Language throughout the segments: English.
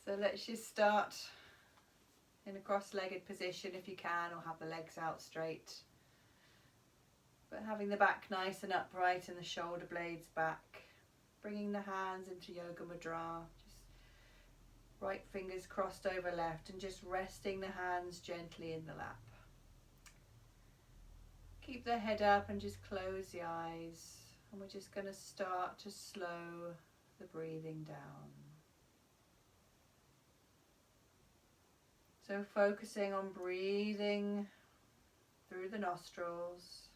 So let's just start in a cross-legged position if you can, or have the legs out straight. But having the back nice and upright and the shoulder blades back. Bringing the hands into Yoga Mudra. Just right fingers crossed over left and just resting the hands gently in the lap. Keep the head up and just close the eyes. And we're just going to start to slow the breathing down. So focusing on breathing through the nostrils,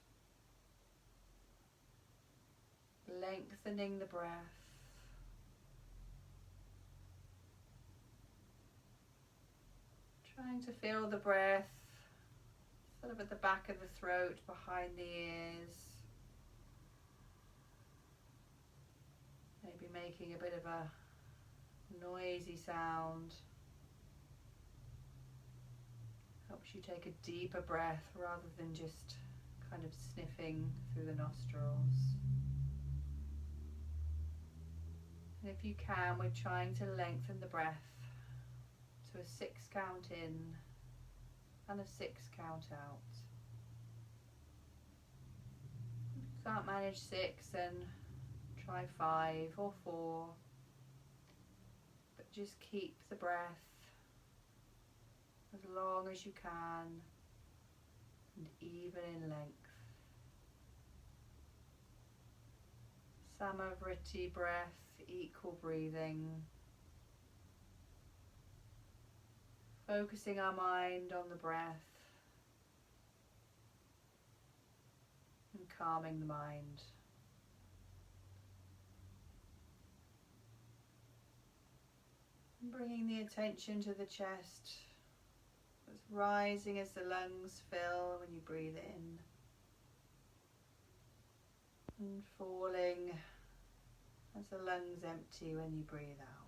lengthening the breath. Trying to feel the breath sort of at the back of the throat, behind the ears. Maybe making a bit of a noisy sound. Helps you take a deeper breath rather than just kind of sniffing through the nostrils. And if you can, we're trying to lengthen the breath to a 6 count in and a 6 count out. If you can't manage 6, then try 5 or 4, but just keep the breath as long as you can and even in length. Samavriti breath, equal breathing. Focusing our mind on the breath and calming the mind. And bringing the attention to the chest. It's rising as the lungs fill when you breathe in. And falling as the lungs empty when you breathe out.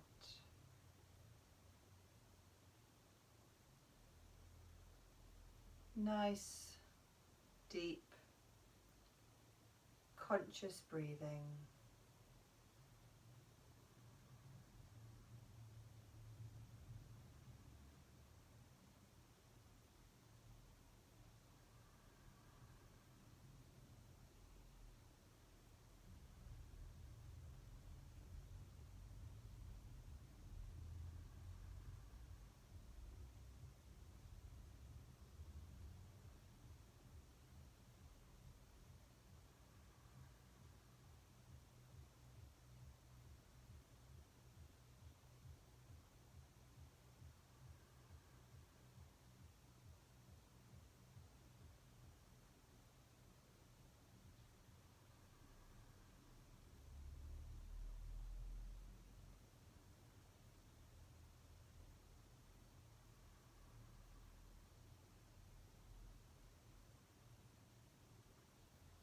Nice, deep, conscious breathing.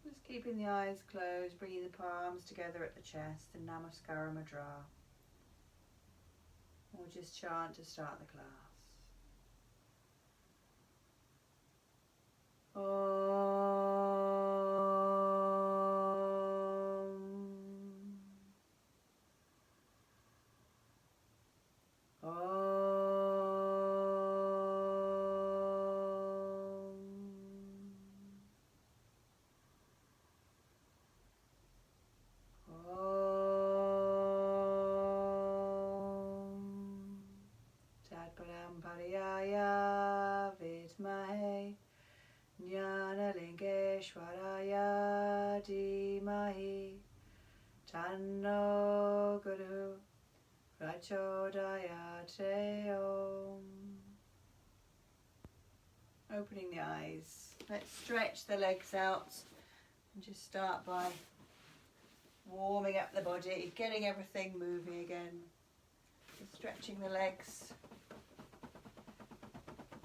Just keeping the eyes closed, bringing the palms together at the chest in Namaskara Mudra. We'll just chant to start the class. Shvaraya Dhimahi Tanno Guru Prachodayate Om. Opening the eyes. Let's stretch the legs out and just start by warming up the body, getting everything moving again. Just stretching the legs,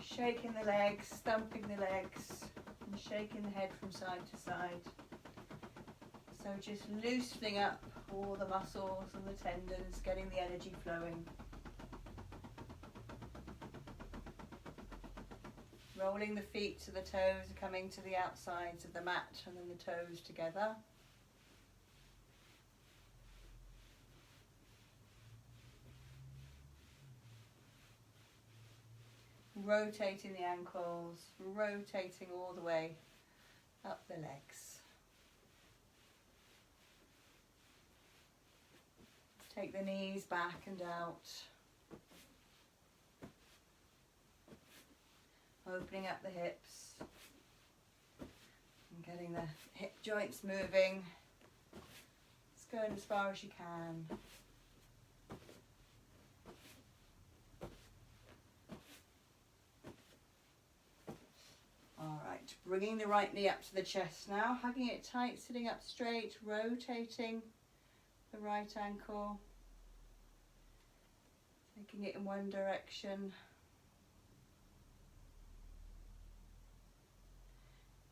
shaking the legs, stumping the legs, and shaking the head from side to side. So just loosening up all the muscles and the tendons, getting the energy flowing. Rolling the feet so the toes are coming to the outsides of the mat and then the toes together. rotating the ankles, rotating all the way up the legs. Take the knees back and out. Opening up the hips and getting the hip joints moving. Just going as far as you can. Alright, bringing the right knee up to the chest now, hugging it tight, sitting up straight, rotating the right ankle, taking it in one direction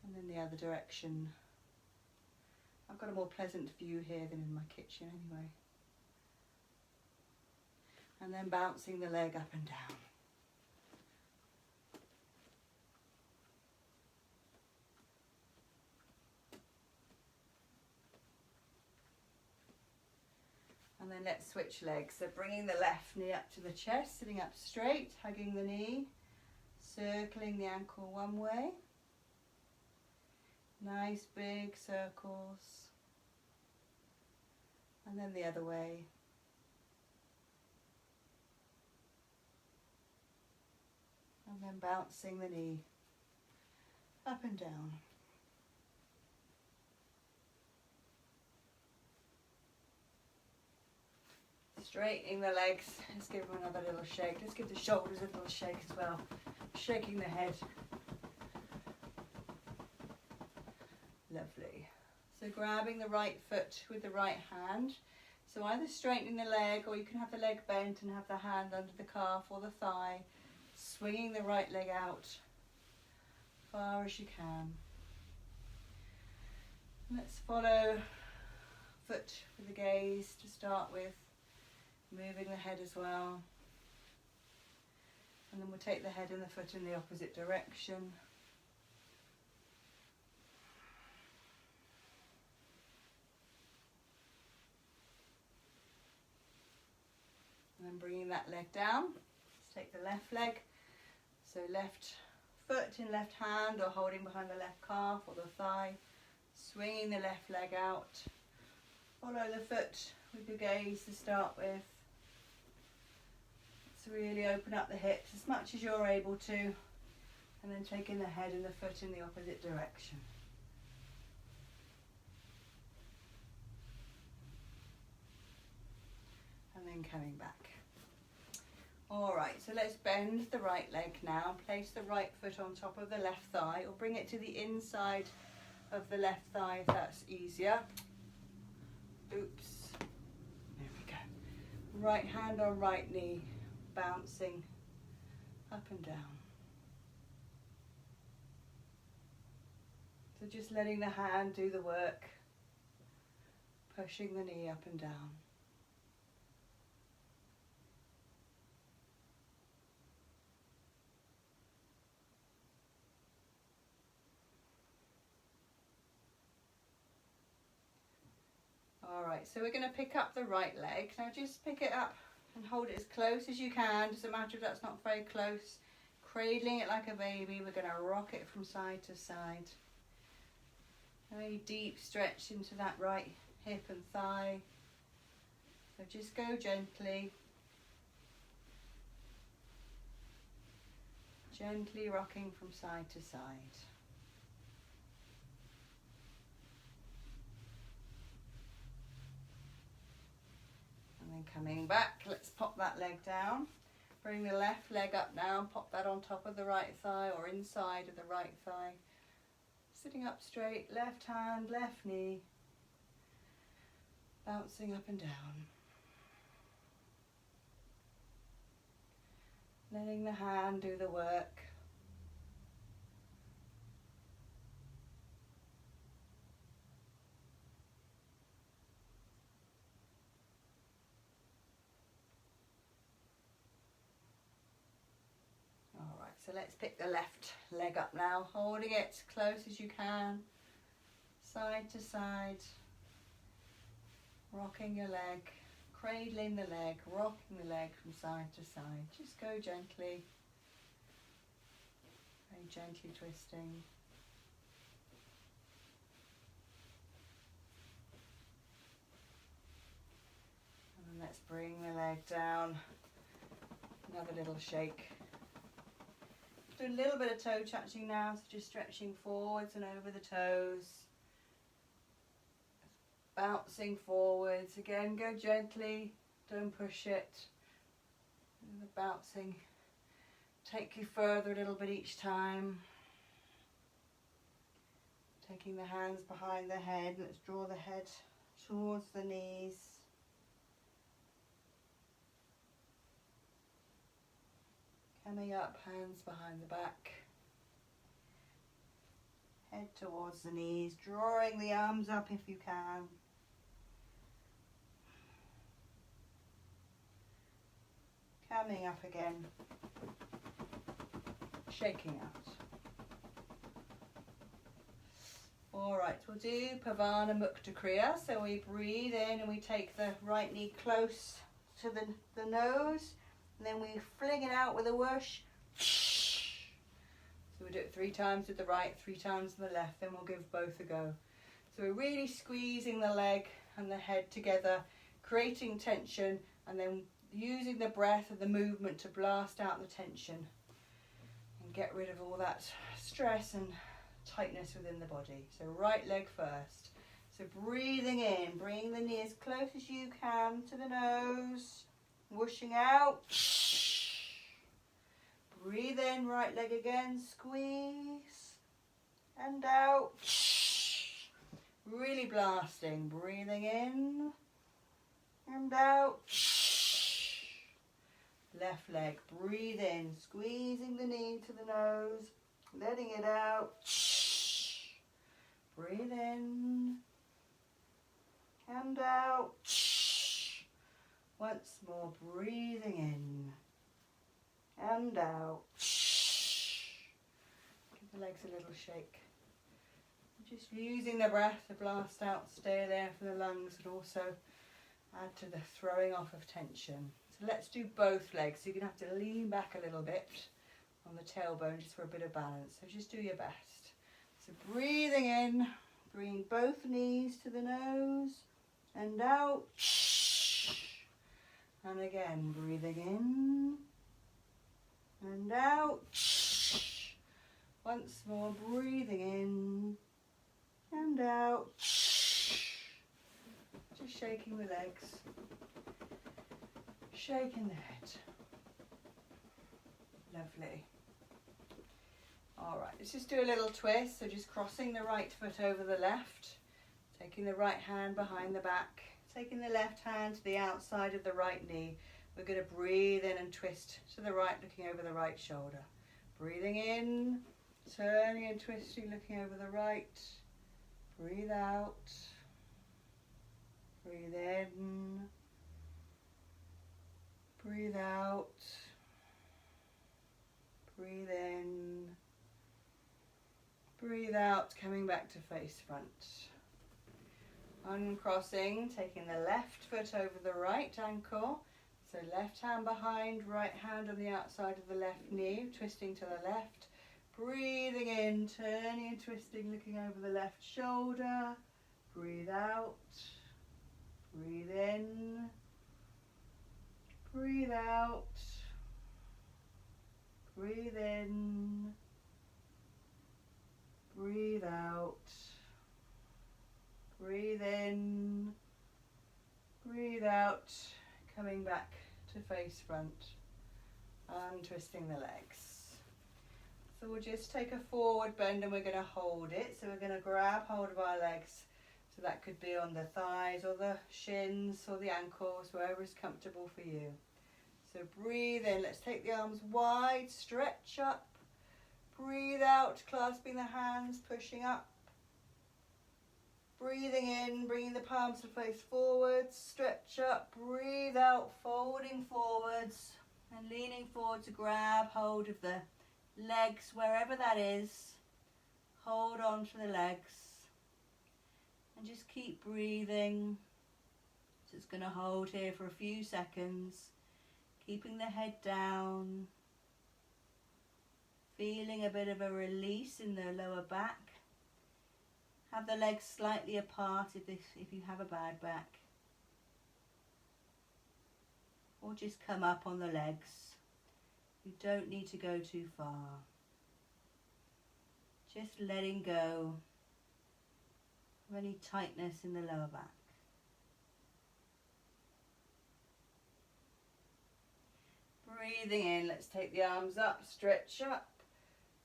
and then the other direction. I've got a more pleasant view here than in my kitchen anyway. And then bouncing the leg up and down. And then let's switch legs. So bringing the left knee up to the chest, sitting up straight, hugging the knee, circling the ankle one way. Nice big circles. And then the other way. And then bouncing the knee up and down. Straightening the legs, let's give them another little shake. Let's give the shoulders a little shake as well. Shaking the head. Lovely. So grabbing the right foot with the right hand. So either straightening the leg, or you can have the leg bent and have the hand under the calf or the thigh. Swinging the right leg out far as you can. Let's follow foot with the gaze to start with. Moving the head as well. And then we'll take the head and the foot in the opposite direction. And then bringing that leg down. Let's take the left leg. So left foot in left hand, or holding behind the left calf or the thigh. Swinging the left leg out. Follow the foot with your gaze to start with. So really open up the hips as much as you're able to, and then taking the head and the foot in the opposite direction. And then coming back. Alright, so let's bend the right leg now. Place the right foot on top of the left thigh, or bring it to the inside of the left thigh if that's easier. Oops. There we go. Right hand on right knee. Bouncing up and down. So just letting the hand do the work, pushing the knee up and down. All right, so we're going to pick up the right leg. Now just pick it up and hold it as close as you can. Doesn't matter if that's not very close. Cradling it like a baby. We're going to rock it from side to side. Very deep stretch into that right hip and thigh. So just go gently. Gently rocking from side to side. And then coming back, let's pop that leg down. Bring the left leg up now, pop that on top of the right thigh or inside of the right thigh. Sitting up straight, left hand, left knee. Bouncing up and down. Letting the hand do the work. So let's pick the left leg up now, holding it as close as you can, side to side, rocking your leg, cradling the leg, rocking the leg from side to side. Just go gently, Very gently twisting. And then let's bring the leg down. Another little shake. Do a little bit of toe touching now, so just stretching forwards and over the toes. Bouncing forwards. Again, go gently, don't push it. And the bouncing, take you further a little bit each time. Taking the hands behind the head, let's draw the head towards the knees. Coming up, hands behind the back. Head towards the knees, drawing the arms up if you can. Coming up again. Shaking out. Alright, we'll do Pavana Mukta Kriya. So we breathe in and we take the right knee close to the nose. And then we fling it out with a whoosh. So we do it 3 times with the right, 3 times with the left. Then we'll give both a go. So we're really squeezing the leg and the head together, creating tension, and then using the breath and the movement to blast out the tension and get rid of all that stress and tightness within the body. So right leg first. So breathing in, bring the knee as close as you can to the nose, whooshing out. Breathe in, right leg again, squeeze and out. Really blasting, breathing in and out. Left leg, breathe in, squeezing the knee to the nose, letting it out. Breathe in and out. Once more, breathing in and out. Give the legs a little shake. Just using the breath to blast out, stay there for the lungs, and also add to the throwing off of tension. So let's do both legs. So you're going to have to lean back a little bit on the tailbone just for a bit of balance. So just do your best. So breathing in, bring both knees to the nose and out. And again, breathing in and out. Once more, breathing in and out. Just shaking the legs, shaking the head. Lovely. Alright, let's just do a little twist. So just crossing the right foot over the left, taking the right hand behind the back, taking the left hand to the outside of the right knee. We're going to breathe in and twist to the right, looking over the right shoulder. Breathing in, turning and twisting, looking over the right. Breathe out. Breathe in. Breathe out. Breathe in. Breathe out, coming back to face front. Uncrossing, taking the left foot over the right ankle. So left hand behind, right hand on the outside of the left knee, twisting to the left. Breathing in, turning and twisting, looking over the left shoulder. Breathe out. Breathe in. Breathe out. Breathe in. Breathe out. Breathe in. Breathe out. Coming back to face front. Untwisting the legs. So we'll just take a forward bend and we're going to hold it. So we're going to grab hold of our legs. So that could be on the thighs or the shins or the ankles, wherever is comfortable for you. So breathe in. Let's take the arms wide, stretch up. Breathe out, clasping the hands, pushing up. Breathing in, bringing the palms to face forwards, stretch up, breathe out, folding forwards and leaning forward to grab hold of the legs, wherever that is. Hold on to the legs and just keep breathing. Just going to hold here for a few seconds, keeping the head down, feeling a bit of a release in the lower back. Have the legs slightly apart if you have a bad back. Or just come up on the legs. You don't need to go too far. Just letting go of any tightness in the lower back. Breathing in, let's take the arms up, stretch up.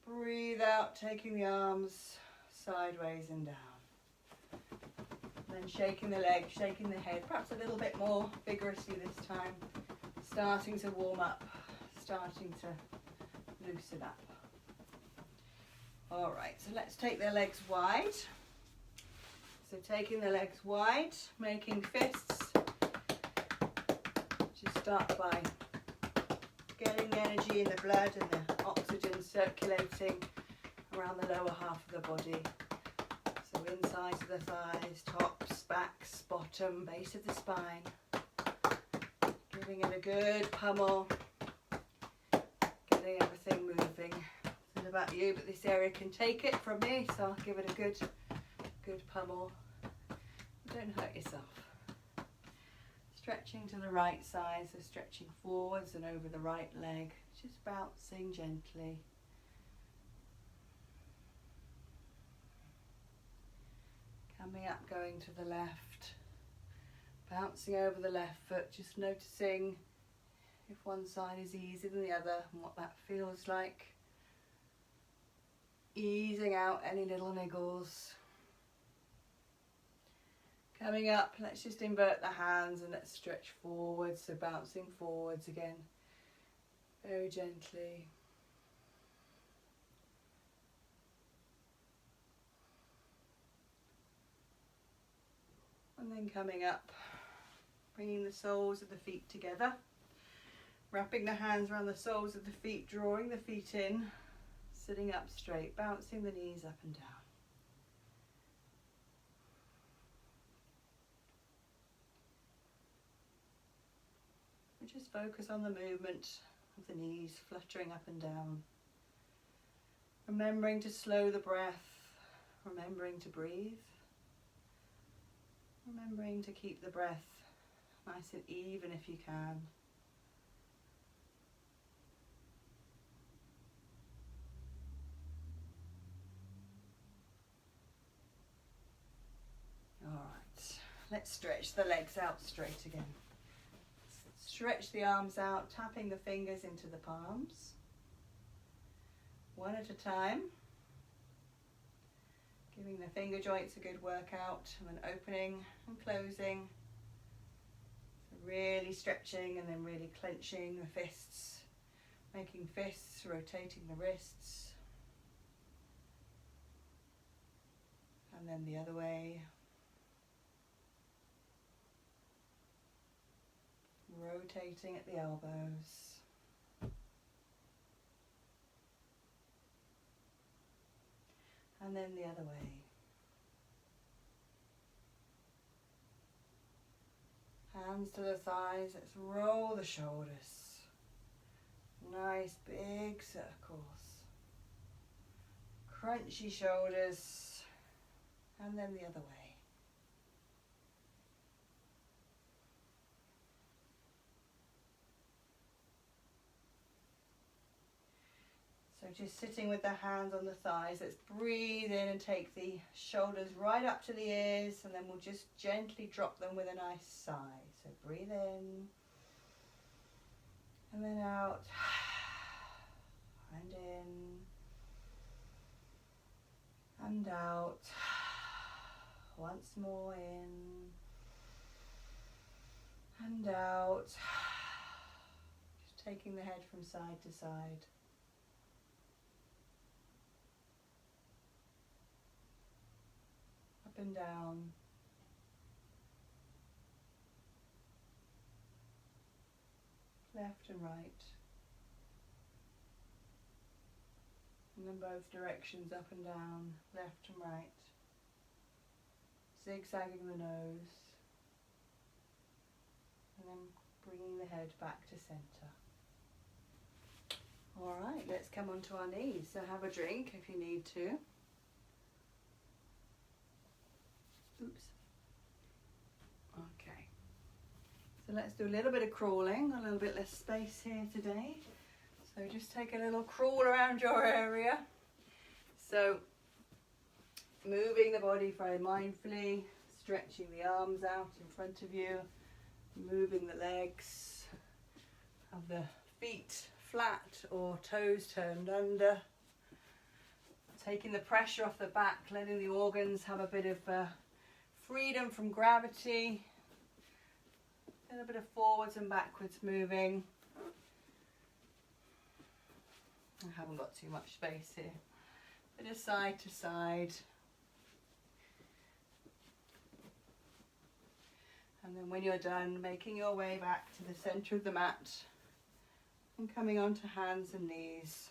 Breathe out, taking the arms sideways and down. And then shaking the legs, shaking the head, perhaps a little bit more vigorously this time. Starting to warm up, starting to loosen up. All right, so let's take the legs wide. So taking the legs wide, making fists. Just start by getting the energy in the blood and the oxygen circulating around the lower half of the body. So insides of the thighs, tops, backs, bottom, base of the spine. Giving it a good pummel. Getting everything moving. It's about you, but this area can take it from me, so I'll give it a good pummel. Don't hurt yourself. Stretching to the right side, so stretching forwards and over the right leg, just bouncing gently. Coming up, going to the left, bouncing over the left foot, just noticing if one side is easier than the other and what that feels like. Easing out any little niggles. Coming up, let's just invert the hands and let's stretch forwards, so bouncing forwards again, very gently. And then coming up, bringing the soles of the feet together, wrapping the hands around the soles of the feet, drawing the feet in, sitting up straight, bouncing the knees up and down. Just focus on the movement of the knees fluttering up and down. Remembering to slow the breath, remembering to breathe. Remembering to keep the breath nice and even if you can. All right, let's stretch the legs out straight again. Stretch the arms out, tapping the fingers into the palms. One at a time. Giving the finger joints a good workout, and then opening and closing. So really stretching and then really clenching the fists. Making fists, rotating the wrists. And then the other way. Rotating at the elbows. And then the other way. Hands to the thighs, let's roll the shoulders. Nice big circles. Crunchy shoulders. And then the other way. So just sitting with the hands on the thighs, let's breathe in and take the shoulders right up to the ears, and then we'll just gently drop them with a nice sigh. So breathe in, and then out, and in, and out. Once more in, and out. Just taking the head from side to side. Up and down. Left and right. And then both directions, up and down, left and right. Zigzagging the nose. And then bringing the head back to center. Alright, let's come onto our knees. So have a drink if you need to. Oops. Okay. So let's do a little bit of crawling, a little bit less space here today. So just take a little crawl around your area. So moving the body very mindfully, stretching the arms out in front of you, moving the legs, have the feet flat or toes turned under, taking the pressure off the back, letting the organs have a bit of freedom from gravity, a little bit of forwards and backwards moving. I haven't got too much space here. Bit of side to side. And then when you're done, making your way back to the center of the mat and coming onto hands and knees.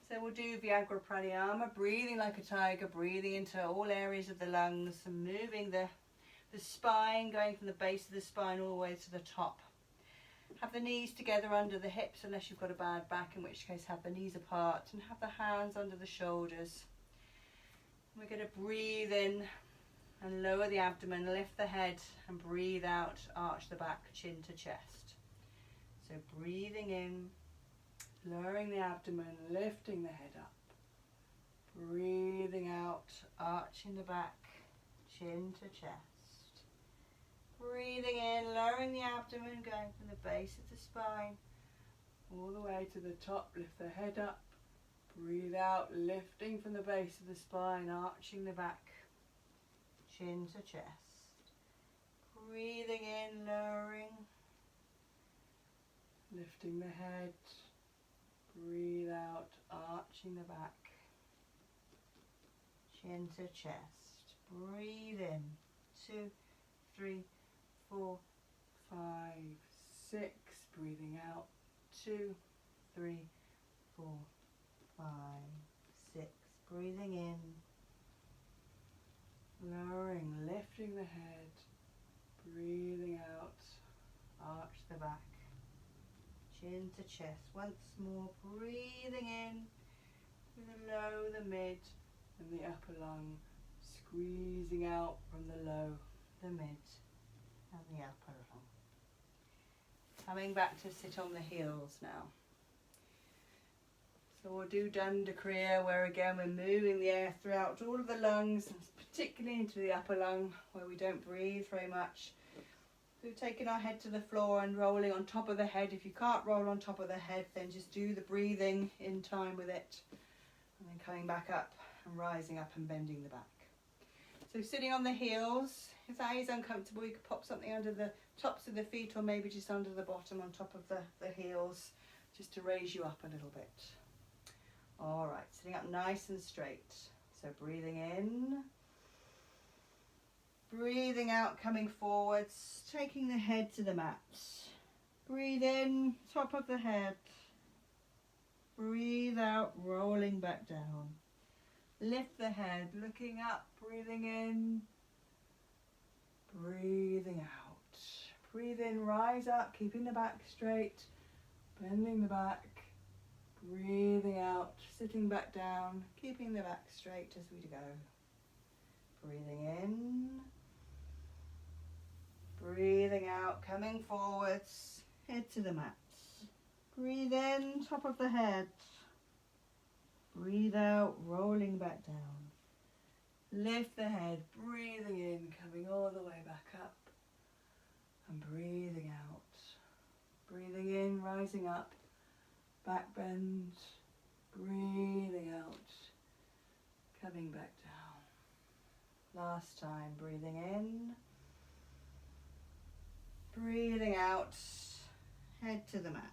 So we'll do Vyagra Pranayama, breathing like a tiger, breathing into all areas of the lungs and moving the spine, going from the base of the spine all the way to the top. Have the knees together under the hips unless you've got a bad back, in which case have the knees apart, and have the hands under the shoulders. We're going to breathe in and lower the abdomen, lift the head and breathe out, arch the back, chin to chest. So breathing in, lowering the abdomen, lifting the head up. Breathing out, arching the back, chin to chest. Breathing in, lowering the abdomen, going from the base of the spine all the way to the top, lift the head up. Breathe out, lifting from the base of the spine, arching the back, chin to chest. Breathing in, lowering, lifting the head. Breathe out, arching the back, chin to chest. Breathe in, 2, 3, 4, 5, 6. Breathing out, 2, 3, 4, 5, 6. Breathing in, lowering, lifting the head, breathing out, arch the back, chin to chest. Once more, breathing in through the low, the mid and the upper lung, squeezing out from the low, the mid and the upper lung. Coming back to sit on the heels now. So we'll do Danda Kriya, where again we're moving the air throughout all of the lungs, particularly into the upper lung where we don't breathe very much. So we've taken our head to the floor and rolling on top of the head. If you can't roll on top of the head, then just do the breathing in time with it. And then coming back up and rising up and bending the back. So sitting on the heels, if that is uncomfortable, you could pop something under the tops of the feet or maybe just under the bottom on top of the heels, just to raise you up a little bit. All right, sitting up nice and straight. So breathing in, breathing out, coming forwards, taking the head to the mat. Breathe in, top of the head. Breathe out, rolling back down. Lift the head, looking up, breathing in, breathing out. Breathe in, rise up, keeping the back straight, bending the back. Breathing out, sitting back down, keeping the back straight as we go. Breathing in, breathing out, coming forwards, head to the mat. Breathe in, top of the head. Breathe out, rolling back down. Lift the head, breathing in, coming all the way back up. And breathing out. Breathing in, rising up. Back bend, breathing out, coming back down. Last time, breathing in, breathing out, head to the mat.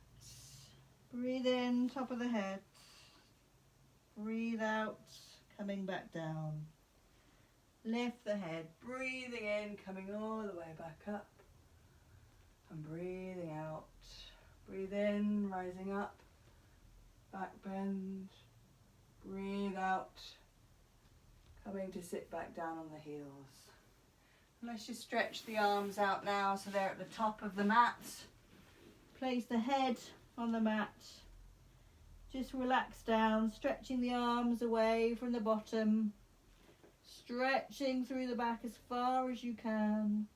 Breathe in, top of the head. Breathe out, coming back down. Lift the head, breathing in, coming all the way back up. And breathing out. Breathe in, rising up. Back bend, breathe out, coming to sit back down on the heels. And let's just stretch the arms out now so they're at the top of the mat. Place the head on the mat, Just relax down, stretching the arms away from the bottom, stretching through the back as far as you can.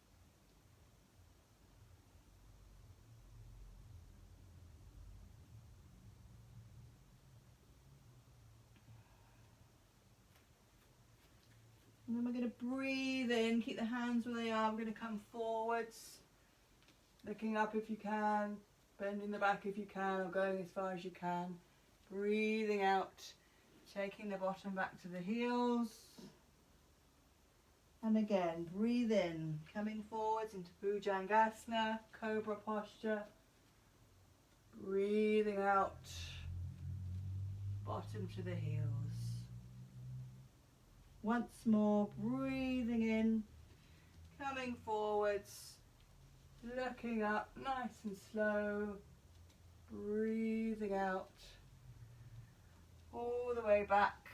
And then we're going to breathe in, keep the hands where they are. We're going to come forwards, looking up if you can, bending the back if you can, or going as far as you can. Breathing out, taking the bottom back to the heels. And again, breathe in, coming forwards into Bhujangasana, Cobra posture. Breathing out, bottom to the heels. Once more, breathing in, coming forwards, looking up, nice and slow. Breathing out, all the way back,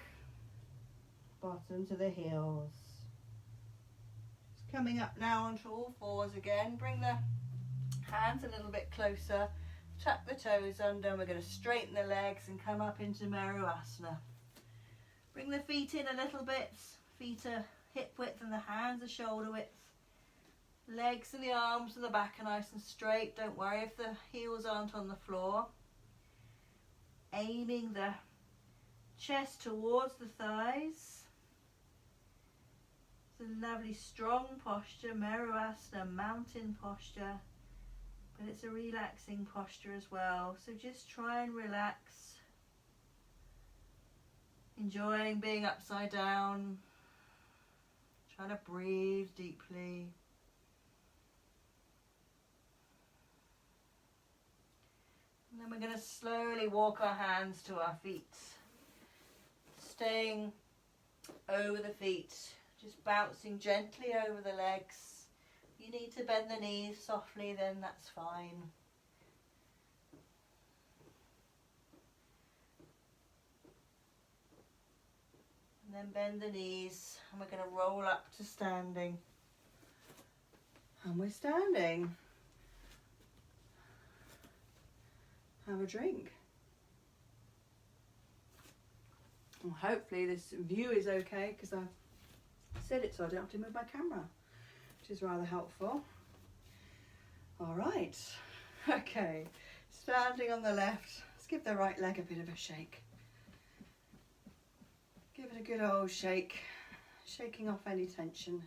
bottom to the heels. Just coming up now onto all fours again. Bring the hands a little bit closer, tuck the toes under, and we're going to straighten the legs and come up into Merusasana. Bring the feet in a little bit, feet are hip width and the hands are shoulder width. Legs and the arms and the back are nice and straight. Don't worry if the heels aren't on the floor. Aiming the chest towards the thighs. It's a lovely strong posture, Merusasana, mountain posture, but it's a relaxing posture as well. So just try and relax. Enjoying being upside down. Trying to breathe deeply. And then we're going to slowly walk our hands to our feet. Staying over the feet, just bouncing gently over the legs. If you need to bend the knees softly, then that's fine. And then bend the knees, and we're going to roll up to standing. And we're standing. Have a drink. Well, hopefully this view is okay because I've set it so I don't have to move my camera, which is rather helpful. All right, okay, standing on the left. Let's give the right leg a bit of a shake. Give it a good old shake, shaking off any tension.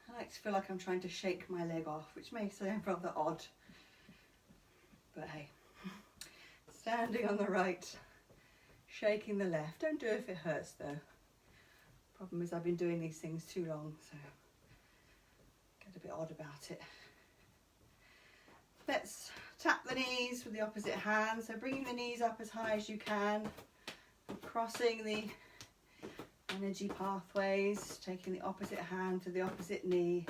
I like to feel like I'm trying to shake my leg off, which may sound rather odd. But hey, standing on the right, shaking the left. Don't do it if it hurts though. Problem is I've been doing these things too long, so get a bit odd about it. Let's tap the knees with the opposite hand. So bringing the knees up as high as you can, crossing the energy pathways, taking the opposite hand to the opposite knee.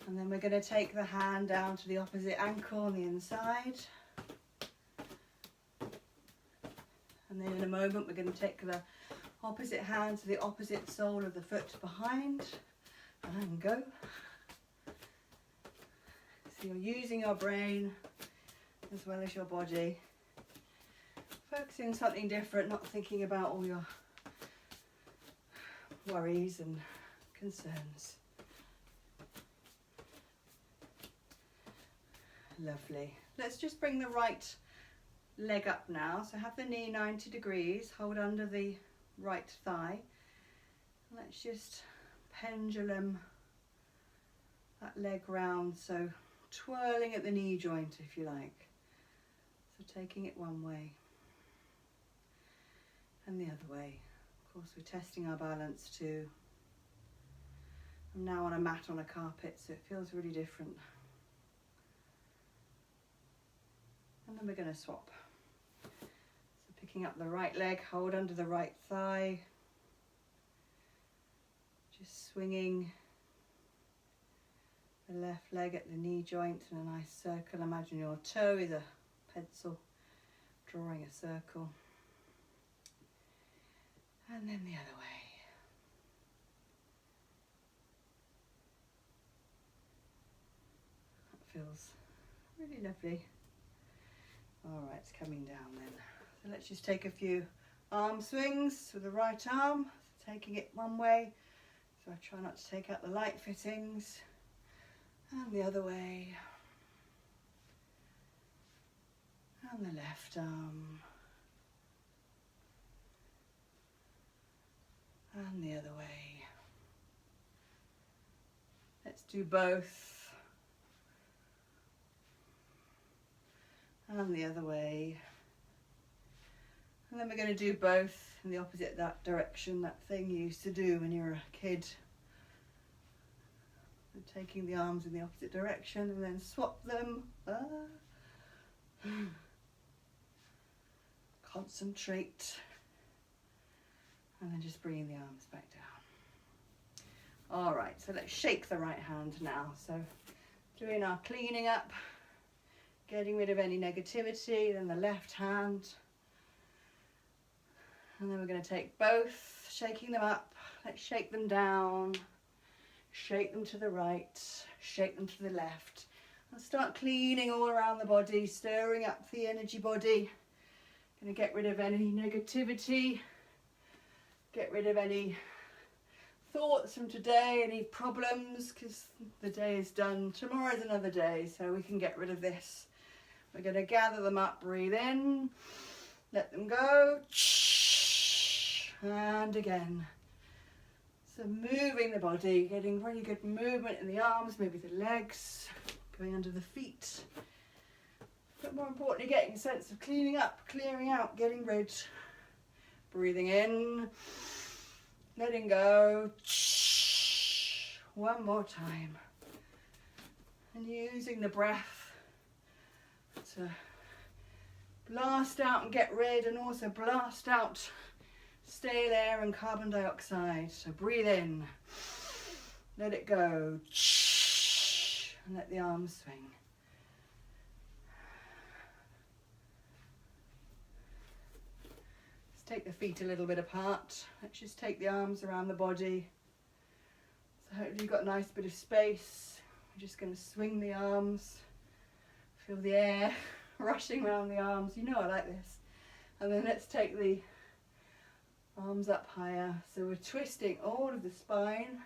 And then we're going to take the hand down to the opposite ankle on the inside. And then in a moment we're going to take the opposite hand to the opposite sole of the foot behind. And go. So you're using your brain as well as your body. Focusing on something different, not thinking about all your worries and concerns. Lovely. Let's just bring the right leg up now. So have the knee 90 degrees, hold under the right thigh. Let's just pendulum that leg round, so twirling at the knee joint if you like. So taking it one way and the other way. Of course we're testing our balance too. I'm now on a mat on a carpet, so it feels really different. And then we're going to swap. So picking up the right leg, hold under the right thigh. Just swinging the left leg at the knee joint in a nice circle. Imagine your toe is a pencil, drawing a circle. And then the other way. That feels really lovely. All right, it's coming down then. So let's just take a few arm swings with the right arm, taking it one way. So I try not to take out the light fittings. And the other way. And the left arm. And the other way. Let's do both. And the other way. And then we're going to do both in the opposite that direction, that thing you used to do when you were a kid. And taking the arms in the opposite direction and then swap them. Concentrate. And then just bringing the arms back down. All right, so let's shake the right hand now. So doing our cleaning up, getting rid of any negativity, then the left hand. And then we're going to take both, shaking them up. Let's shake them down, shake them to the right, shake them to the left. And start cleaning all around the body, stirring up the energy body. Going to get rid of any negativity, get rid of any thoughts from today, any problems, because the day is done. Tomorrow is another day, so we can get rid of this. We're going to gather them up, breathe in, let them go, and again. So moving the body, getting really good movement in the arms, maybe the legs, going under the feet. But more importantly, getting a sense of cleaning up, clearing out, getting rid. Breathing in, letting go. One more time. And using the breath to blast out and get rid, and also blast out stale air and carbon dioxide. So breathe in, let it go, and let the arms swing. Take the feet a little bit apart. Let's just take the arms around the body. So hopefully you've got a nice bit of space. We're just going to swing the arms. Feel the air rushing around the arms. You know I like this. And then let's take the arms up higher. So we're twisting all of the spine.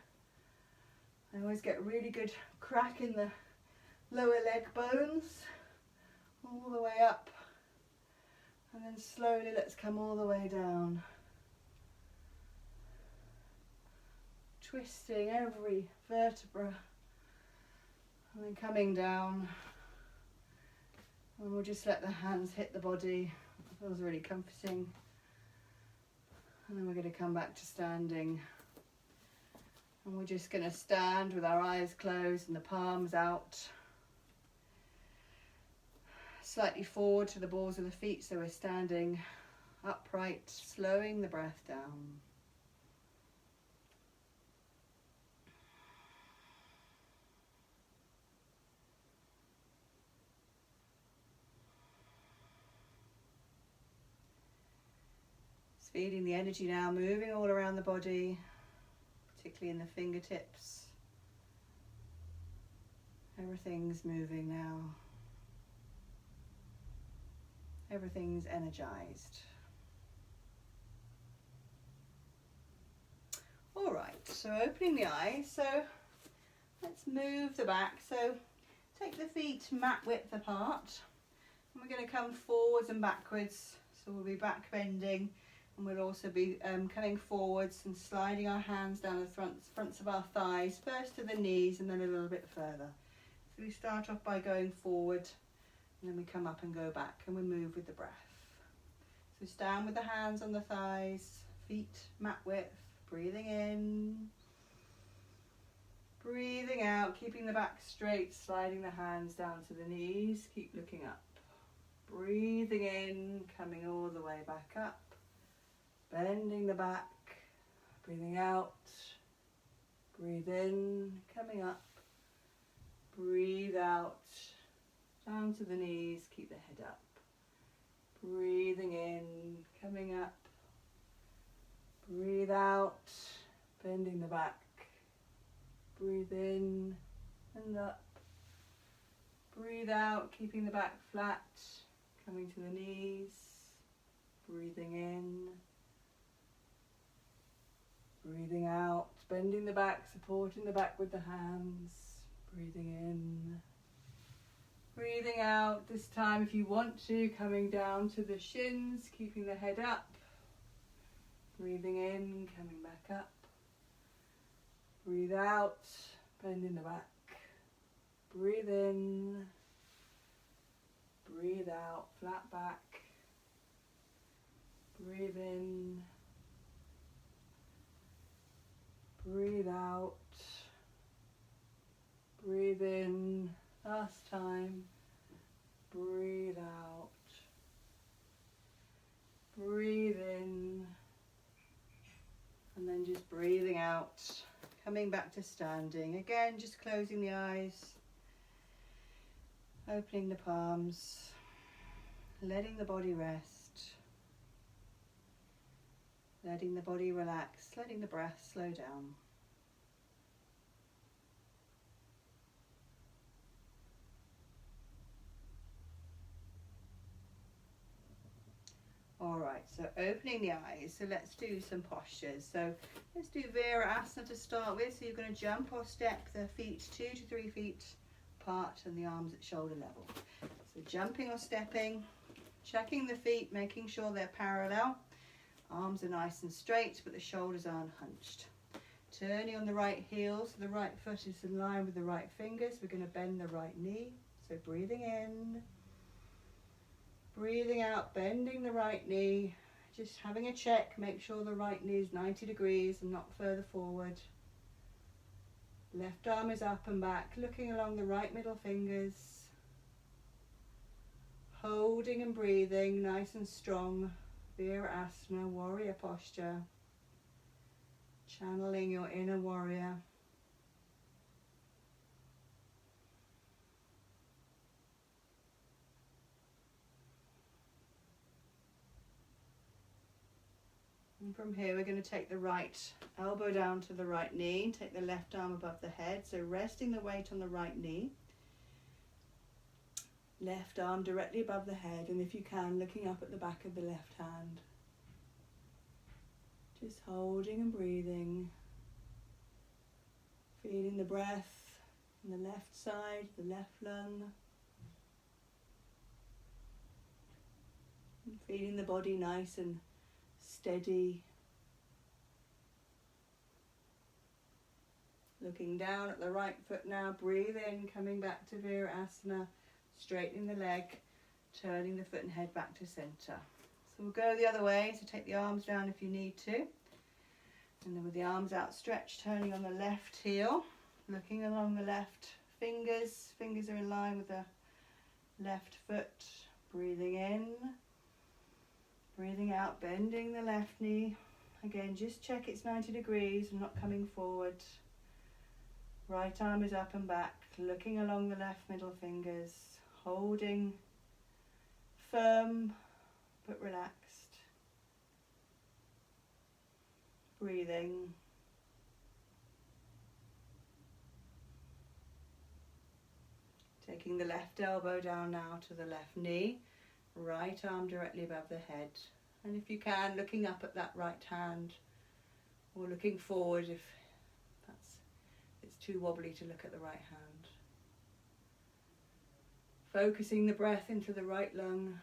I always get a really good crack in the lower leg bones. All the way up. And then slowly let's come all the way down. Twisting every vertebra. And then coming down. And we'll just let the hands hit the body. It feels really comforting. And then we're going to come back to standing. And we're just going to stand with our eyes closed and the palms out. Slightly forward to the balls of the feet, so we're standing upright, slowing the breath down. Just feeling the energy now moving all around the body, particularly in the fingertips. Everything's moving now. Everything's energized. All right, so opening the eyes. So let's move the back. So take the feet mat width apart. And we're going to come forwards and backwards. So we'll be back bending, and we'll also be coming forwards and sliding our hands down the fronts of our thighs, first to the knees and then a little bit further. So we start off by going forward. And then we come up and go back, and we move with the breath. So stand with the hands on the thighs, feet mat width, breathing in, breathing out, keeping the back straight, sliding the hands down to the knees, keep looking up. Breathing in, coming all the way back up, bending the back, breathing out, breathe in, coming up, breathe out, down to the knees, keep the head up. Breathing in, coming up. Breathe out, bending the back. Breathe in and up. Breathe out, keeping the back flat. coming to the knees, breathing in, breathing out, bending the back, supporting the back with the hands, breathing in, breathing out. This time, if you want to, coming down to the shins, keeping the head up, breathing in, coming back up, breathe out, bending the back, breathe in, breathe out, flat back, breathe in, breathe out, breathe in, last time, breathe out, breathe in, and then just breathing out, coming back to standing. Again, just closing the eyes, opening the palms, letting the body rest, letting the body relax, letting the breath slow down. Alright, so opening the eyes, so let's do some postures. So let's do Virasana to start with. So you're going to jump or step the feet 2 to 3 feet apart and the arms at shoulder level. So jumping or stepping, checking the feet, making sure they're parallel. Arms are nice and straight, but the shoulders aren't hunched. Turning on the right heel, so the right foot is in line with the right fingers. We're going to bend the right knee. So breathing in, breathing out, bending the right knee. Just having a check, make sure the right knee is 90 degrees and not further forward. Left arm is up and back, looking along the right middle fingers. Holding and breathing, nice and strong. Virasana, warrior posture. Channeling your inner warrior. And from here we're going to take the right elbow down to the right knee, take the left arm above the head, so resting the weight on the right knee. Left arm directly above the head, and if you can, looking up at the back of the left hand. Just holding and breathing. Feeling the breath on the left side, the left lung. And feeling the body nice and steady. Looking down at the right foot now, breathe in, coming back to Virasana. Straightening the leg, turning the foot and head back to centre. So we'll go the other way, so take the arms down if you need to. And then with the arms outstretched, turning on the left heel, looking along the left fingers. Fingers are in line with the left foot. Breathing in, breathing out, bending the left knee. Again, just check it's 90 degrees and not coming forward. Right arm is up and back, looking along the left middle fingers. Holding, firm but relaxed. Breathing. Taking the left elbow down now to the left knee, right arm directly above the head. And if you can, looking up at that right hand, or looking forward if it's too wobbly to look at the right hand. Focusing the breath into the right lung.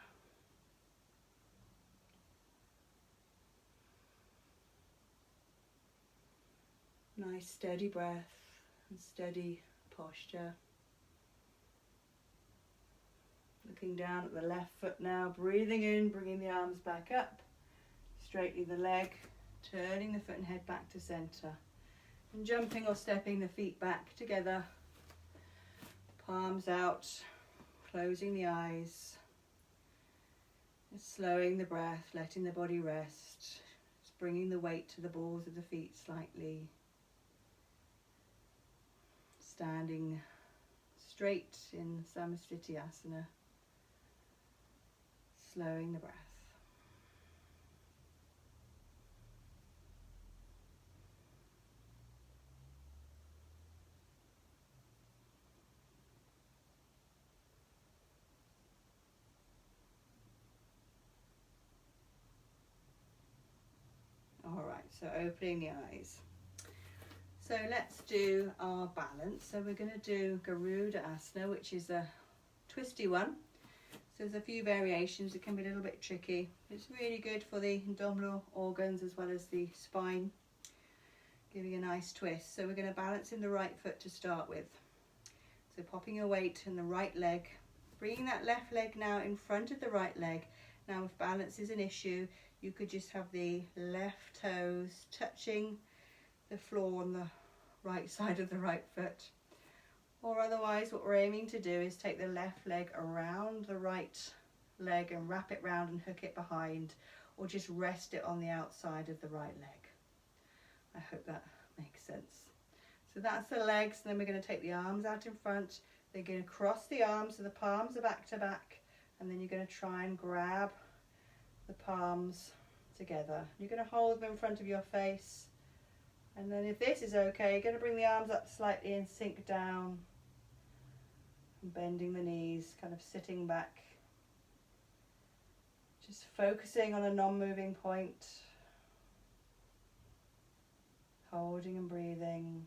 Nice steady breath and steady posture. Looking down at the left foot now, breathing in, bringing the arms back up, straightening the leg, turning the foot and head back to centre. And jumping or stepping the feet back together, palms out. Closing the eyes, just slowing the breath, letting the body rest, just bringing the weight to the balls of the feet slightly, standing straight in Samastitiasana, slowing the breath. So opening the eyes. So let's do our balance. So we're going to do Garuda Asana, which is a twisty one. So there's a few variations. It can be a little bit tricky. It's really good for the abdominal organs as well as the spine, giving a nice twist. So we're going to balance in the right foot to start with. So popping your weight in the right leg, bringing that left leg now in front of the right leg. Now if balance is an issue, you could just have the left toes touching the floor on the right side of the right foot. Or otherwise what we're aiming to do is take the left leg around the right leg and wrap it round and hook it behind, or just rest it on the outside of the right leg. I hope that makes sense. So that's the legs, and then we're going to take the arms out in front. They're going to cross the arms so the palms are back to back, and then you're going to try and grab the palms together. You're going to hold them in front of your face, and then if this is okay, you're going to bring the arms up slightly and sink down, and bending the knees, kind of sitting back, just focusing on a non-moving point, holding and breathing,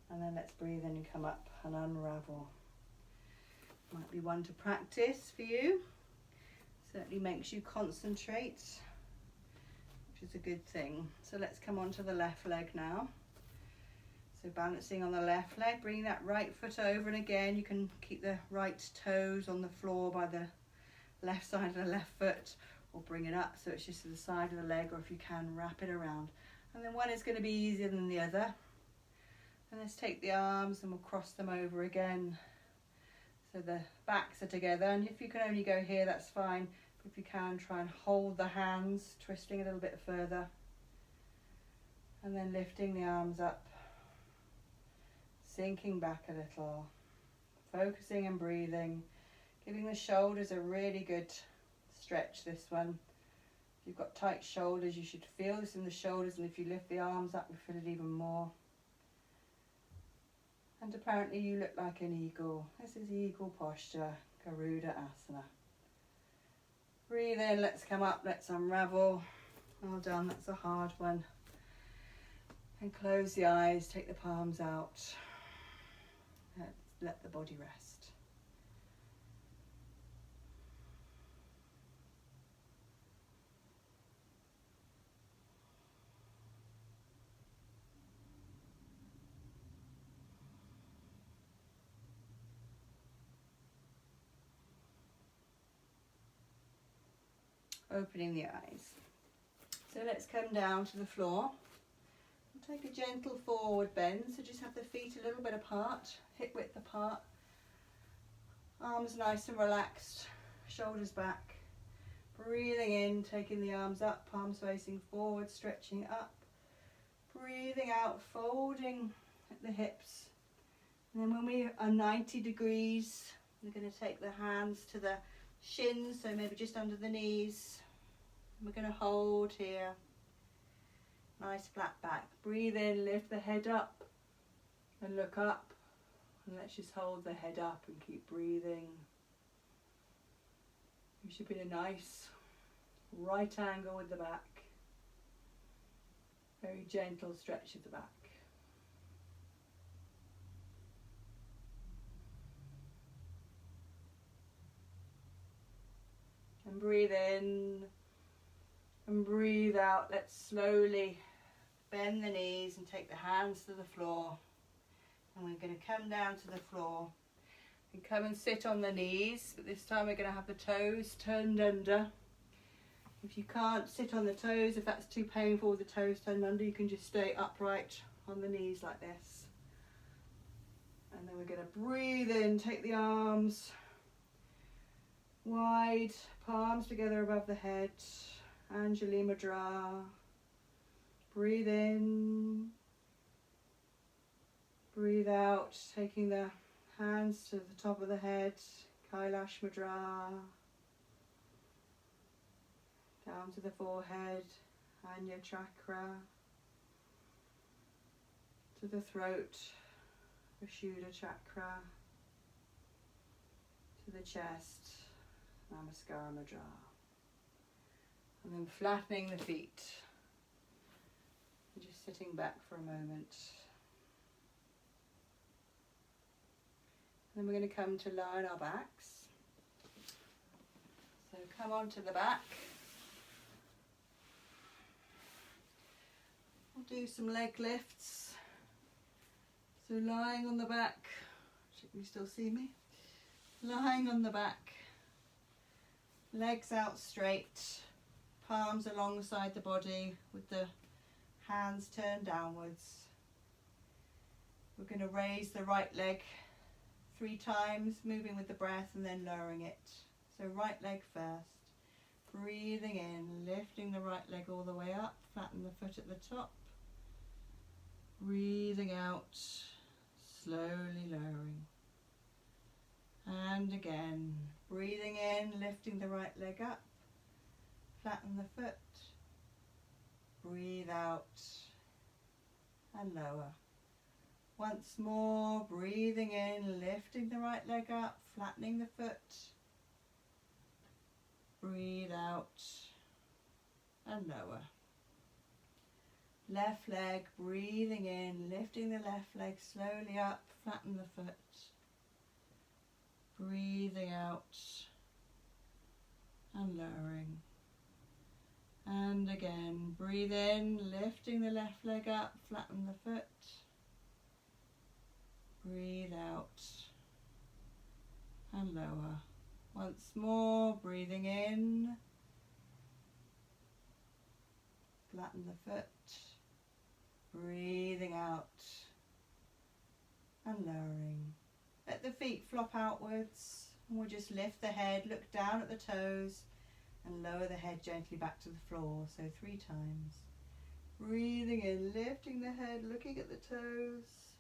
and then let's breathe in and come up and unravel. Might be one to practice for you. Certainly makes you concentrate, which is a good thing. So let's come on to the left leg now. So balancing on the left leg, bringing that right foot over, and again you can keep the right toes on the floor by the left side of the left foot, or bring it up so it's just to the side of the leg, or if you can, wrap it around. And then one is going to be easier than the other. And let's take the arms and we'll cross them over again so the backs are together, and if you can only go here, that's fine. But if you can, try and hold the hands, twisting a little bit further, and then lifting the arms up, sinking back a little, focusing and breathing, giving the shoulders a really good stretch. This one, if you've got tight shoulders, you should feel this in the shoulders, and if you lift the arms up, you feel it even more. And apparently you look like an eagle. This is eagle posture, Garuda Asana. Breathe in, let's come up, let's unravel. Well done, that's a hard one. And close the eyes, take the palms out. Let the body rest. Opening the eyes. So let's come down to the floor. Take a gentle forward bend, so just have the feet a little bit apart, hip width apart, arms nice and relaxed, shoulders back. Breathing in, taking the arms up, palms facing forward, stretching up. Breathing out, folding at the hips. And then when we are 90 degrees, we're going to take the hands to the shins, so maybe just under the knees. We're going to hold here. Nice flat back. Breathe in, lift the head up and look up. And let's just hold the head up and keep breathing. You should be in a nice right angle with the back. Very gentle stretch of the back. And breathe in and breathe out. Let's slowly bend the knees and take the hands to the floor. And we're going to come down to the floor and come and sit on the knees. But this time we're going to have the toes turned under. If you can't sit on the toes, if that's too painful with the toes turned under, you can just stay upright on the knees like this. And then we're going to breathe in, take the arms wide, palms together above the head, Anjali Mudra. Breathe in, breathe out, taking the hands to the top of the head, Kailash Mudra. Down to the forehead, Anya Chakra. To the throat, Vishuddha Chakra. To the chest, Namaskar Mudra. And then flattening the feet, And just sitting back for a moment. Then we're going to come to lie on our backs. So come onto the back. We'll do some leg lifts. So lying on the back, can you still see me? Lying on the back, legs out straight, palms alongside the body with the hands turned downwards. We're going to raise the right leg 3 times, moving with the breath and then lowering it. So right leg first, breathing in, lifting the right leg all the way up, flatten the foot at the top, breathing out, slowly lowering. And again, breathing in, lifting the right leg up, flatten the foot, breathe out and lower. Once more, breathing in, lifting the right leg up, flattening the foot, breathe out and lower. Left leg, breathing in, lifting the left leg slowly up, flatten the foot, breathing out and lowering. And again, breathe in, lifting the left leg up, flatten the foot, breathe out and lower. Once more, breathing in, flatten the foot, breathing out and lowering. Let the feet flop outwards, and we'll just lift the head, look down at the toes and lower the head gently back to the floor. So 3 times. Breathing in, lifting the head, looking at the toes,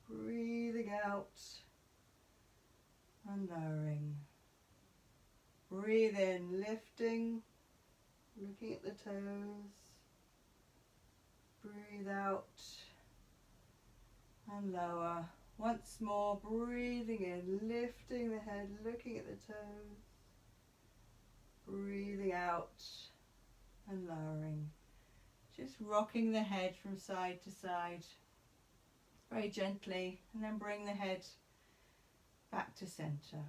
breathing out and lowering. Breathe in, lifting, looking at the toes, breathe out and lower. Once more, breathing in, lifting the head, looking at the toes, breathing out and lowering. Just rocking the head from side to side very gently, and then bring the head back to center.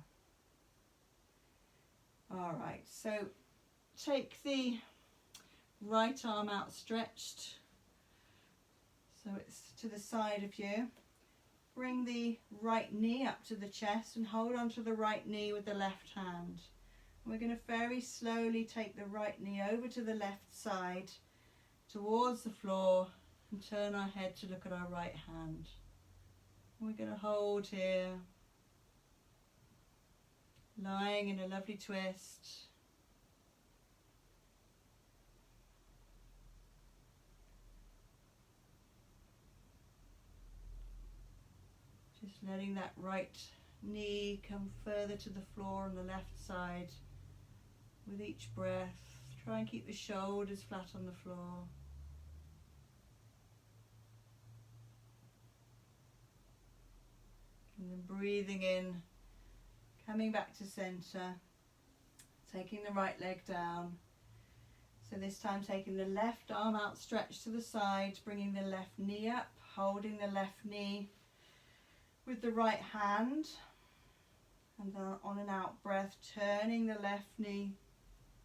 All right, so take the right arm outstretched, so it's to the side of you. Bring the right knee up to the chest and hold onto the right knee with the left hand. We're going to very slowly take the right knee over to the left side towards the floor and turn our head to look at our right hand. We're going to hold here, lying in a lovely twist. Just letting that right knee come further to the floor on the left side with each breath. Try and keep the shoulders flat on the floor. And then breathing in, coming back to center, taking the right leg down. So this time taking the left arm outstretched to the side, bringing the left knee up, holding the left knee with the right hand, and then on an out breath, turning the left knee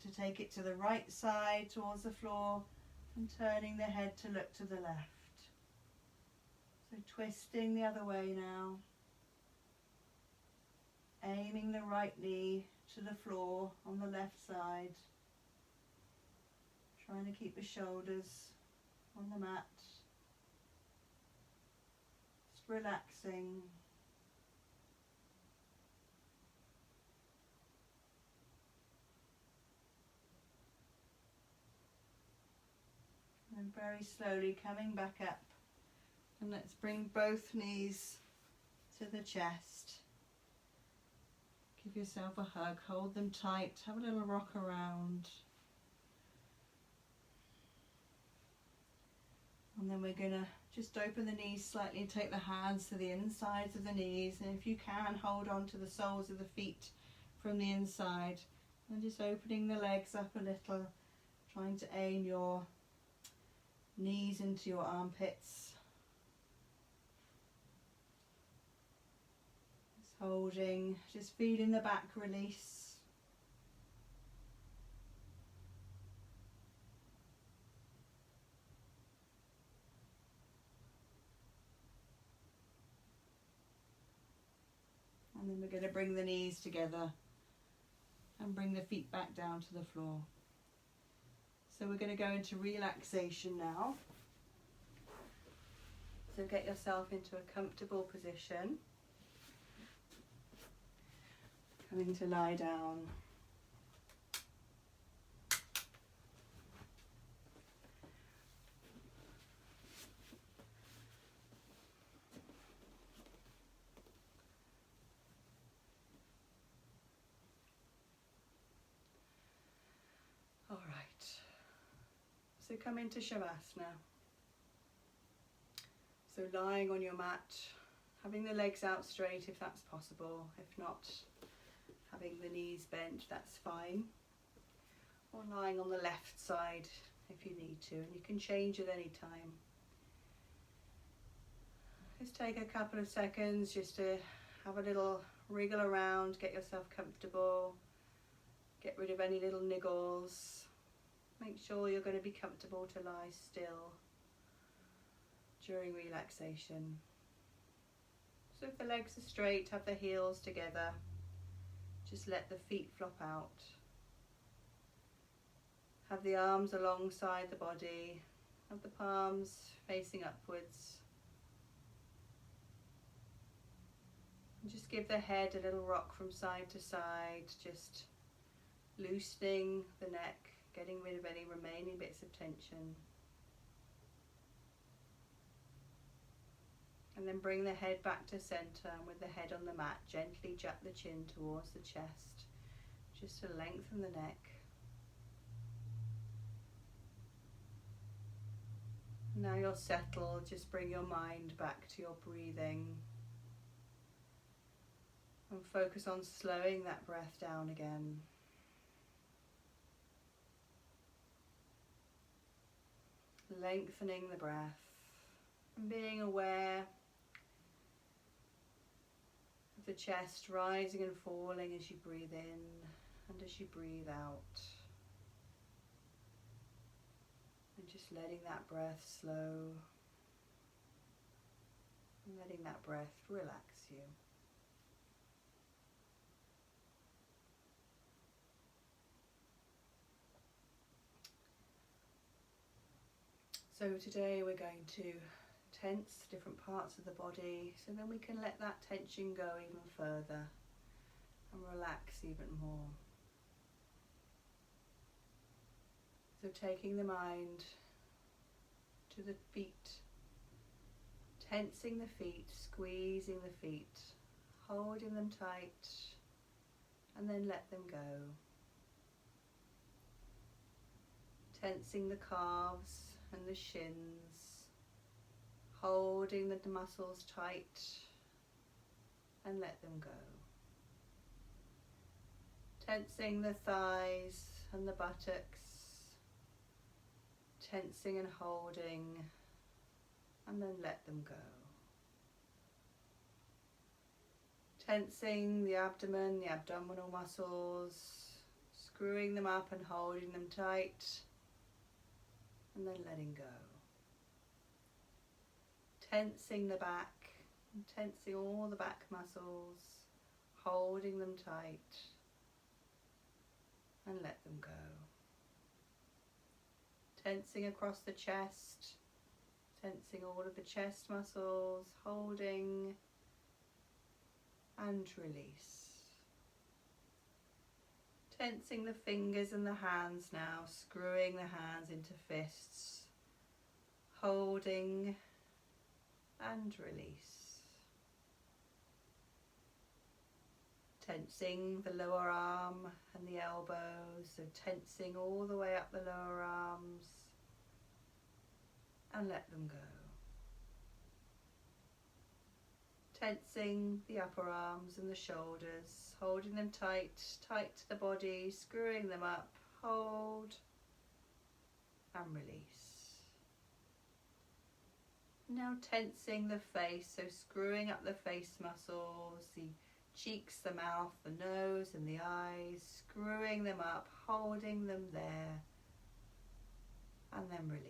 to take it to the right side towards the floor and turning the head to look to the left. So twisting the other way now, aiming the right knee to the floor on the left side, trying to keep the shoulders on the mat. Relaxing. And very slowly coming back up, and let's bring both knees to the chest. Give yourself a hug, hold them tight, have a little rock around. And then we're going to just open the knees slightly and take the hands to the insides of the knees, and if you can, hold on to the soles of the feet from the inside, and just opening the legs up a little, trying to aim your Knees into your armpits. Just holding, just feeling the back release. And then we're going to bring the knees together and bring the feet back down to the floor. So we're going to go into relaxation now. So get yourself into a comfortable position. Coming to lie down. All right. So come into Shavasana. So lying on your mat, having the legs out straight if that's possible. If not, having the knees bent, that's fine. Or lying on the left side if you need to, and you can change at any time. Just take a couple of seconds just to have a little wriggle around, get yourself comfortable, get rid of any little niggles. Make sure you're going to be comfortable to lie still during relaxation. So if the legs are straight, have the heels together. Just let the feet flop out. Have the arms alongside the body. Have the palms facing upwards. And just give the head a little rock from side to side, just loosening the neck, getting rid of any remaining bits of tension. And then bring the head back to centre, and with the head on the mat, gently jut the chin towards the chest, just to lengthen the neck. Now you're settled, just bring your mind back to your breathing. And focus on slowing that breath down again. Lengthening the breath and being aware of the chest rising and falling as you breathe in and as you breathe out. And just letting that breath slow and letting that breath relax you. So today we're going to tense different parts of the body, so then we can let that tension go even further and relax even more. So taking the mind to the feet, tensing the feet, squeezing the feet, holding them tight, and then let them go. Tensing the calves and the shins, holding the muscles tight, and let them go. Tensing the thighs and the buttocks, tensing and holding, and then let them go. Tensing the abdomen, the abdominal muscles, screwing them up and holding them tight, and then letting go. Tensing the back, and tensing all the back muscles, holding them tight, and let them go. Tensing across the chest, tensing all of the chest muscles, holding and release. Tensing the fingers and the hands now, screwing the hands into fists, holding and release. Tensing the lower arm and the elbows, so tensing all the way up the lower arms, and let them go. Tensing the upper arms and the shoulders, holding them tight, tight to the body, screwing them up, hold and release. Now tensing the face, so screwing up the face muscles, the cheeks, the mouth, the nose and the eyes, screwing them up, holding them there, and then release.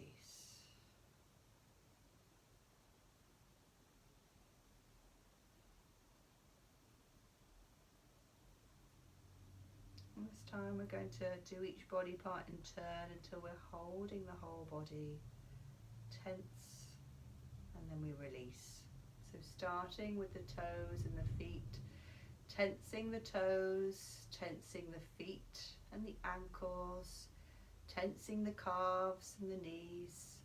And this time we're going to do each body part in turn until we're holding the whole body, tense, and then we release. So starting with the toes and the feet, tensing the toes, tensing the feet and the ankles, tensing the calves and the knees,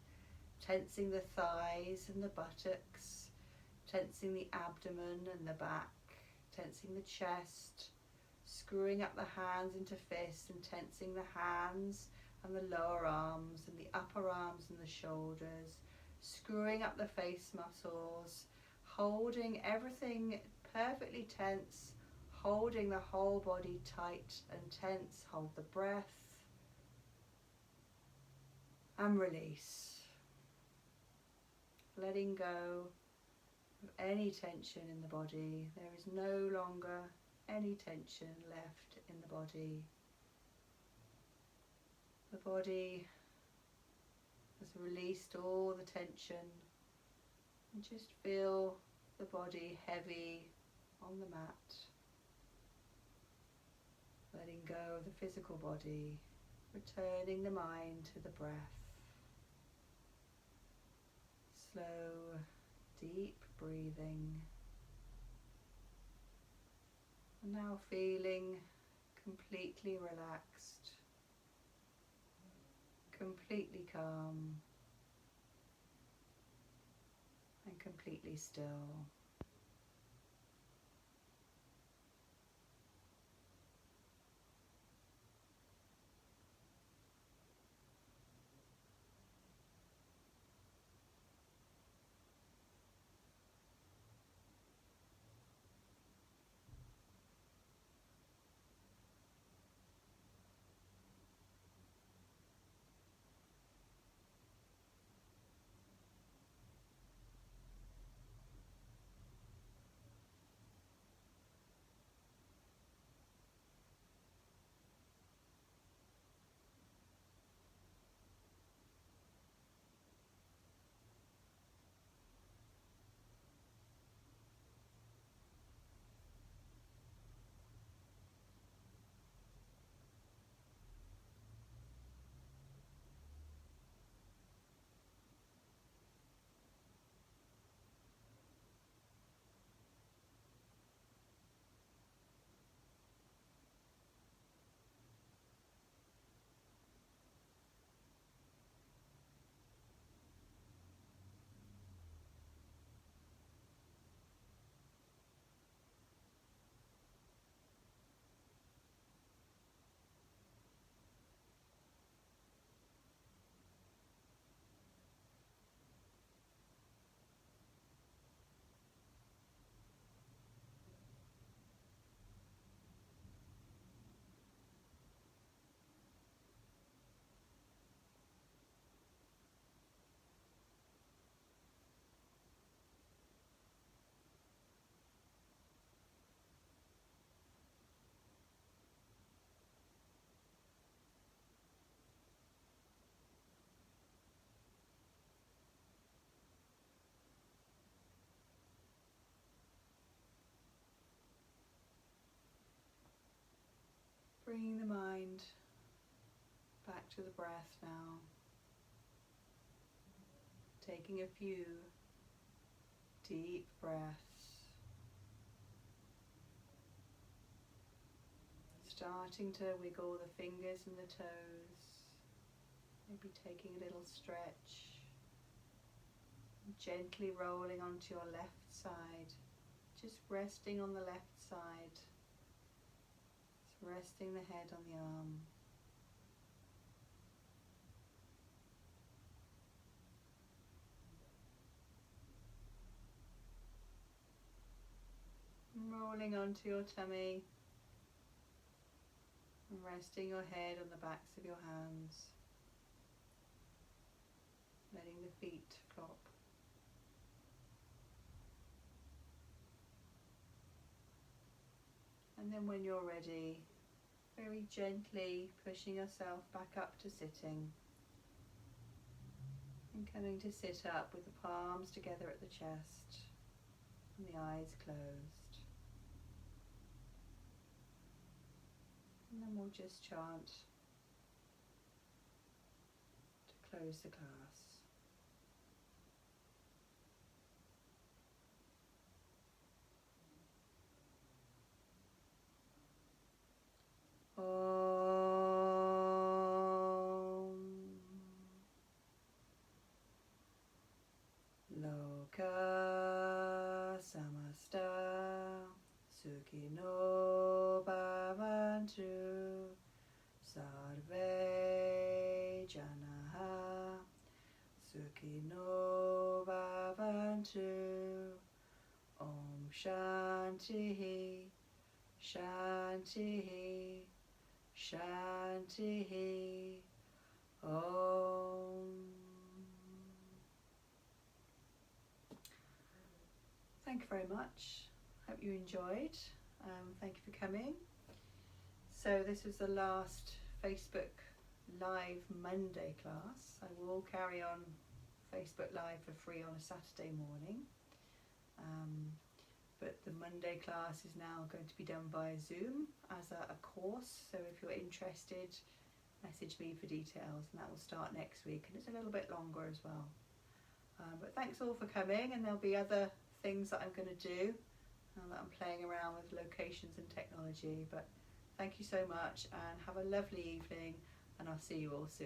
tensing the thighs and the buttocks, tensing the abdomen and the back, tensing the chest, screwing up the hands into fists and tensing the hands and the lower arms and the upper arms and the shoulders, screwing up the face muscles, holding everything perfectly tense, holding the whole body tight and tense. Hold the breath and release. Letting go of any tension in the body. There is no longer any tension left in the body. The body has released all the tension, and just feel the body heavy on the mat. Letting go of the physical body, returning the mind to the breath. Slow, deep breathing. And now feeling completely relaxed, completely calm, and completely still. Bringing the mind back to the breath now. Taking a few deep breaths. Starting to wiggle the fingers and the toes. Maybe taking a little stretch. Gently rolling onto your left side. Just resting on the left side. Resting the head on the arm. Rolling onto your tummy and resting your head on the backs of your hands. Letting the feet flop And then when you're ready, very gently pushing yourself back up to sitting and coming to sit up with the palms together at the chest and the eyes closed. And then we'll just chant to close the class. Om Loka Samasta Sukhino Bhavantu Sarve Janaha Sukhino Bhavantu. Om Shanti Shanti Shanti Om. Thank you very much. Hope you enjoyed. Thank you for coming. So this was the last Facebook Live Monday class. I will carry on Facebook Live for free on a Saturday morning. But the Monday class is now going to be done via Zoom as a course. So if you're interested, message me for details, and that will start next week. And it's a little bit longer as well. But thanks all for coming, and there'll be other things that I'm going to do. That I'm playing around with locations and technology. But thank you so much, and have a lovely evening, and I'll see you all soon.